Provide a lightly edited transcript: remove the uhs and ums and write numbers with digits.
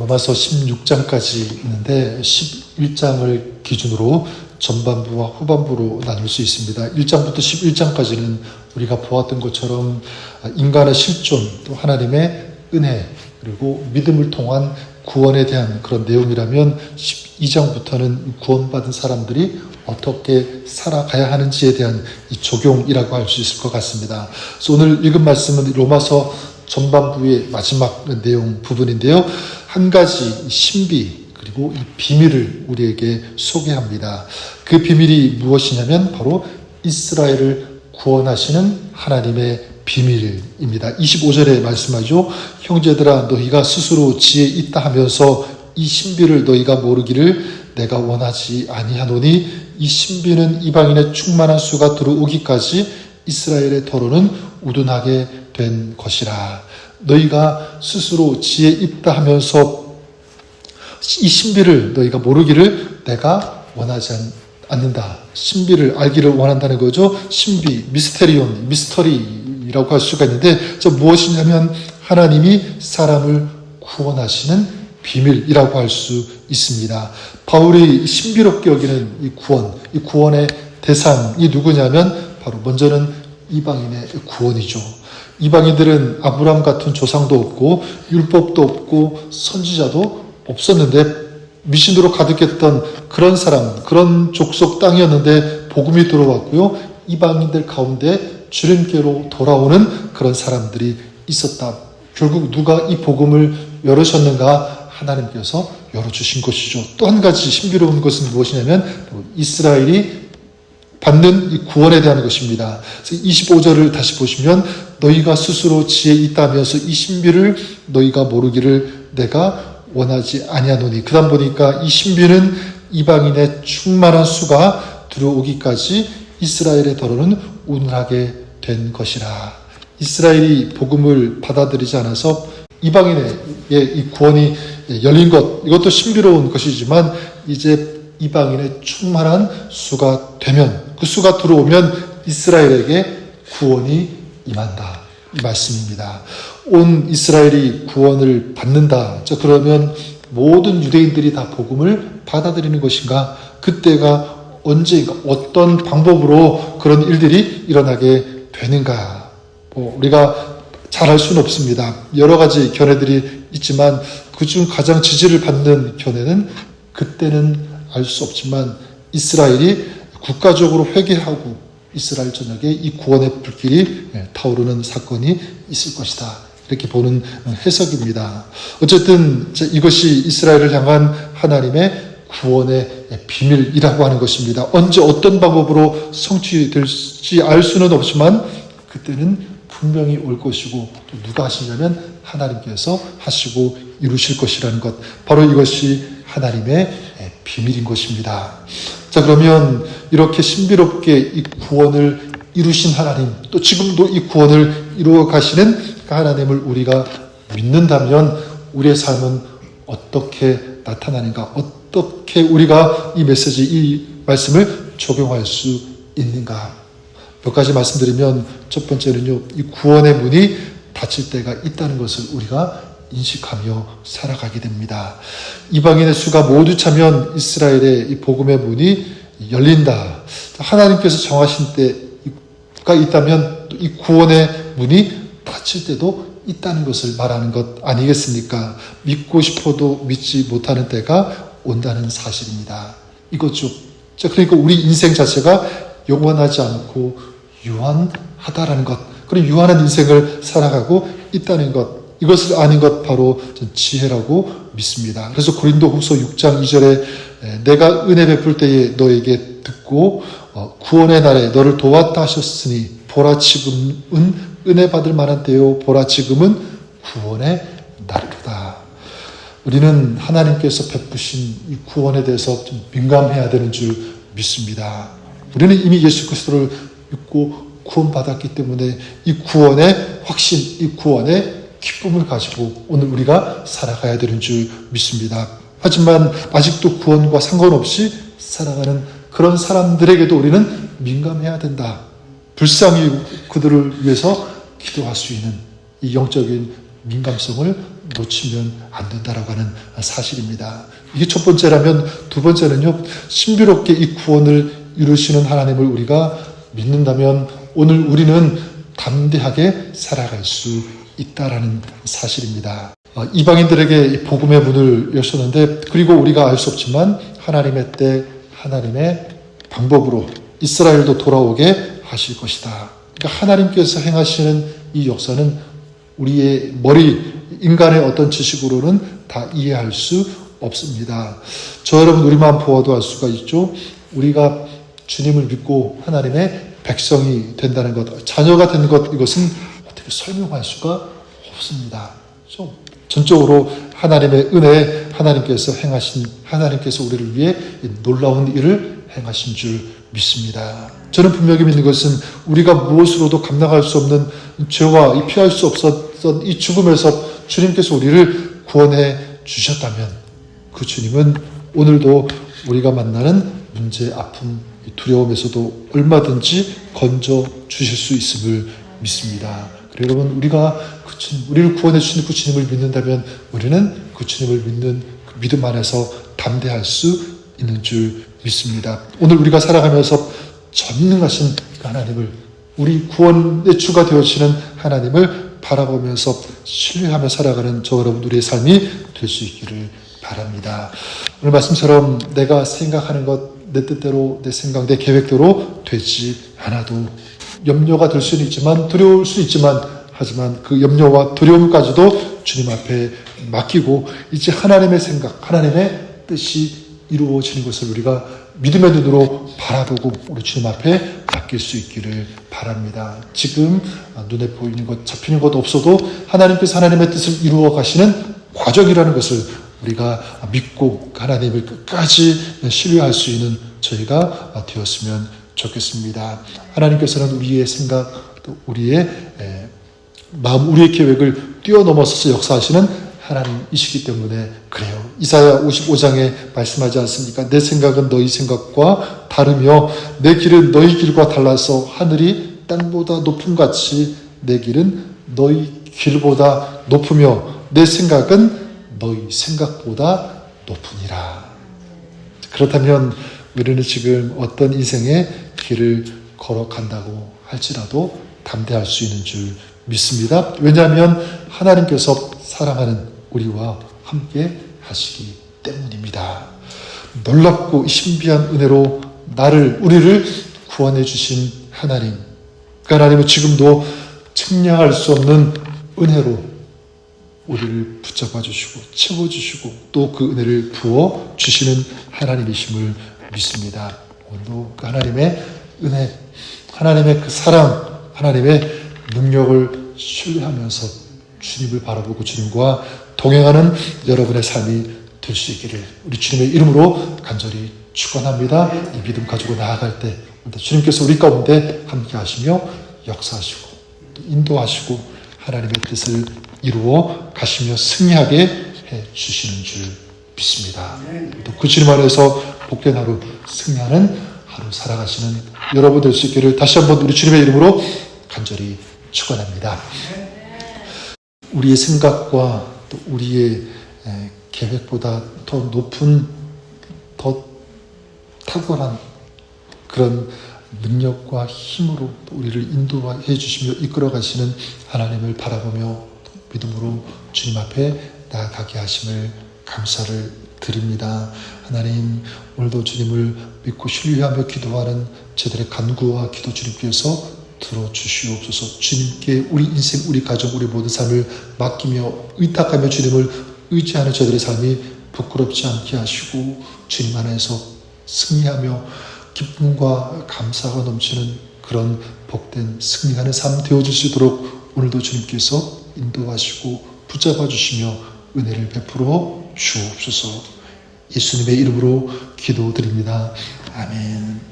로마서 16장까지 있는데 11장을 기준으로 전반부와 후반부로 나눌 수 있습니다. 1장부터 11장까지는 우리가 보았던 것처럼 인간의 실존, 또 하나님의 은혜, 그리고 믿음을 통한 구원에 대한 그런 내용이라면 12장부터는 구원받은 사람들이 어떻게 살아가야 하는지에 대한 이 적용이라고 할 수 있을 것 같습니다. 그래서 오늘 읽은 말씀은 로마서 전반부의 마지막 내용 부분인데요. 한 가지 신비 그리고 이 비밀을 우리에게 소개합니다. 그 비밀이 무엇이냐면 바로 이스라엘을 구원하시는 하나님의 비밀입니다. 25절에 말씀하죠. 형제들아 너희가 스스로 지혜 있다 하면서 이 신비를 너희가 모르기를 내가 원하지 아니하노니 이 신비는 이방인의 충만한 수가 들어오기까지 이스라엘의 더러는 우둔하게 된 것이라. 너희가 스스로 지혜 있다 하면서 이 신비를 너희가 모르기를 내가 원하지 않는다. 신비를 알기를 원한다는 거죠. 신비, 미스테리온, 미스터리라고 할 수가 있는데 무엇이냐면 하나님이 사람을 구원하시는 비밀이라고 할 수 있습니다. 바울이 신비롭게 여기는 이 구원의 대상이 누구냐면 바로 먼저는 이방인의 구원이죠. 이방인들은 아브라함 같은 조상도 없고 율법도 없고 선지자도 없었는데 미신으로 가득했던 그런 사람, 그런 족속 땅이었는데 복음이 들어왔고요. 이방인들 가운데 주님께로 돌아오는 그런 사람들이 있었다. 결국 누가 이 복음을 열으셨는가? 하나님께서 열어주신 것이죠. 또 한 가지 신비로운 것은 무엇이냐면 이스라엘이 받는 이 구원에 대한 것입니다. 25절을 다시 보시면 너희가 스스로 지혜 있다면서 이 신비를 너희가 모르기를 내가 원하지 아니하노니. 그 다음 보니까 이 신비는 이방인의 충만한 수가 들어오기까지 이스라엘의 더러는 운하게 된 것이라. 이스라엘이 복음을 받아들이지 않아서 이방인의 이 구원이 열린 것, 이것도 신비로운 것이지만 이제 이방인의 충만한 수가 되면, 그 수가 들어오면 이스라엘에게 구원이 임한다. 이 말씀입니다. 온 이스라엘이 구원을 받는다. 자, 그러면 모든 유대인들이 다 복음을 받아들이는 것인가? 그때가 언제인가? 어떤 방법으로 그런 일들이 일어나게 되는가? 우리가 잘 알 수는 없습니다. 여러 가지 견해들이 있지만 그중 가장 지지를 받는 견해는 그때는 알 수 없지만 이스라엘이 국가적으로 회개하고 이스라엘 전역에 이 구원의 불길이 타오르는 사건이 있을 것이다. 이렇게 보는 해석입니다. 어쨌든 이것이 이스라엘을 향한 하나님의 구원의 비밀이라고 하는 것입니다. 언제 어떤 방법으로 성취될지 알 수는 없지만 그때는 분명히 올 것이고 또 누가 하시냐면 하나님께서 하시고 이루실 것이라는 것. 바로 이것이 하나님의 비밀인 것입니다. 자, 그러면 이렇게 신비롭게 이 구원을 이루신 하나님, 또 지금도 이 구원을 이루어 가시는 그 하나님을 우리가 믿는다면 우리의 삶은 어떻게 나타나는가? 어떻게 우리가 이 메시지, 이 말씀을 적용할 수 있는가? 몇 가지 말씀드리면 첫 번째는요, 이 구원의 문이 닫힐 때가 있다는 것을 우리가 인식하며 살아가게 됩니다. 이방인의 수가 모두 차면 이스라엘의 이 복음의 문이 열린다. 하나님께서 정하신 때가 있다면 이 구원의 문이 닫힐 때도 있다는 것을 말하는 것 아니겠습니까? 믿고 싶어도 믿지 못하는 때가 온다는 사실입니다. 이거죠. 자, 그러니까 우리 인생 자체가 영원하지 않고 유한하다라는 것, 그런 유한한 인생을 살아가고 있다는 것, 이것을 아는 것 바로 지혜라고 믿습니다. 그래서 고린도후서 6장 2절에 내가 은혜 베풀 때에 너에게 듣고 구원의 날에 너를 도왔다 하셨으니 보라 지금은 은혜 받을 만한 때요 보라 지금은 구원의 날이로다. 우리는 하나님께서 베푸신 이 구원에 대해서 좀 민감해야 되는 줄 믿습니다. 우리는 이미 예수 그리스도를 믿고 구원받았기 때문에 이 구원의 확신, 이 구원의 기쁨을 가지고 오늘 우리가 살아가야 되는 줄 믿습니다. 하지만 아직도 구원과 상관없이 살아가는 그런 사람들에게도 우리는 민감해야 된다. 불쌍히 그들을 위해서 기도할 수 있는 이 영적인 민감성을 놓치면 안 된다라고 하는 사실입니다. 이게 첫 번째라면 두 번째는요, 신비롭게 이 구원을 이루시는 하나님을 우리가 믿는다면 오늘 우리는 담대하게 살아갈 수 있다라는 사실입니다. 이방인들에게 이 복음의 문을 여셨는데, 그리고 우리가 알 수 없지만 하나님의 때 하나님의 방법으로 이스라엘도 돌아오게 하실 것이다. 그러니까 하나님께서 행하시는 이 역사는 우리의 인간의 어떤 지식으로는 다 이해할 수 없습니다. 저 여러분 우리만 보아도 알 수가 있죠. 우리가 주님을 믿고 하나님의 백성이 된다는 것, 자녀가 되는 것, 이것은 어떻게 설명할 수가 없습니다. 전적으로 하나님의 은혜, 하나님께서 우리를 위해 놀라운 일을 행하신 줄 믿습니다. 저는 분명히 믿는 것은 우리가 무엇으로도 감당할 수 없는 죄와 피할 수 없었던 이 죽음에서 주님께서 우리를 구원해 주셨다면 그 주님은 오늘도 우리가 만나는 문제, 아픔, 두려움에서도 얼마든지 건져 주실 수 있음을 믿습니다. 그래서 여러분, 우리를 구원해 주신 그 주님을 믿는다면 우리는 그 주님을 믿는 그 믿음 안에서 담대할 수 있는 줄 믿습니다. 오늘 우리가 살아가면서 전능하신 그 하나님을, 우리 구원의 주가 되어주시는 하나님을 바라보면서 신뢰하며 살아가는 저 여러분 우리의 삶이 될 수 있기를 바랍니다. 오늘 말씀처럼 내가 생각하는 것, 내 뜻대로, 내 생각, 내 계획대로 되지 않아도 염려가 될 수는 있지만, 두려울 수 있지만, 하지만 그 염려와 두려움까지도 주님 앞에 맡기고 이제 하나님의 생각, 하나님의 뜻이 이루어지는 것을 우리가 믿음의 눈으로 바라보고 우리 주님 앞에 맡길 수 있기를 바랍니다. 지금 눈에 보이는 것, 잡히는 것 없어도 하나님께서 하나님의 뜻을 이루어 가시는 과정이라는 것을 우리가 믿고 하나님을 끝까지 신뢰할 수 있는 저희가 되었으면 좋겠습니다. 하나님께서는 우리의 생각, 또 우리의 마음, 우리의 계획을 뛰어넘어서 역사하시는 하나님이시기 때문에 그래요. 이사야 55장에 말씀하지 않습니까? 내 생각은 너희 생각과 다르며 내 길은 너희 길과 달라서 하늘이 땅보다 높음같이 내 길은 너희 길보다 높으며 내 생각은 너희 생각보다 높으니라. 그렇다면 우리는 지금 어떤 인생의 길을 걸어간다고 할지라도 담대할 수 있는 줄 믿습니다. 왜냐하면 하나님께서 사랑하는 우리와 함께 하시기 때문입니다. 놀랍고 신비한 은혜로 우리를 구원해 주신 하나님, 그 하나님은 지금도 측량할 수 없는 은혜로 우리를 붙잡아 주시고 채워주시고 또 그 은혜를 부어 주시는 하나님이심을 믿습니다. 오늘도 그 하나님의 은혜, 하나님의 그 사랑, 하나님의 능력을 신뢰하면서 주님을 바라보고 주님과 동행하는 여러분의 삶이 될 수 있기를 우리 주님의 이름으로 간절히 축원합니다. 이 믿음 가지고 나아갈 때 주님께서 우리 가운데 함께 하시며 역사하시고 또 인도하시고 하나님의 뜻을 이루어 가시며 승리하게 해 주시는 줄 믿습니다. 또 그 주님 안에서 복된 하루, 승리하는 하루 살아가시는 여러분 될 수 있기를 다시 한번 우리 주님의 이름으로 간절히 축원합니다. 우리의 생각과 또 우리의 계획보다 더 높은, 더 탁월한 그런 능력과 힘으로 우리를 인도해 주시며 이끌어 가시는 하나님을 바라보며 믿음으로 주님 앞에 나아가게 하심을 감사를 드립니다. 하나님, 오늘도 주님을 믿고 신뢰하며 기도하는 저들의 간구와 기도 주님께서 들어주시옵소서. 주님께 우리 인생, 우리 가정, 우리 모든 삶을 맡기며 의탁하며 주님을 의지하는 저들의 삶이 부끄럽지 않게 하시고 주님 안에서 승리하며 기쁨과 감사가 넘치는 그런 복된 승리하는 삶 되어줄 수 있도록 오늘도 주님께서 인도하시고 붙잡아 주시며 은혜를 베풀어 주옵소서. 예수님의 이름으로 기도드립니다. 아멘.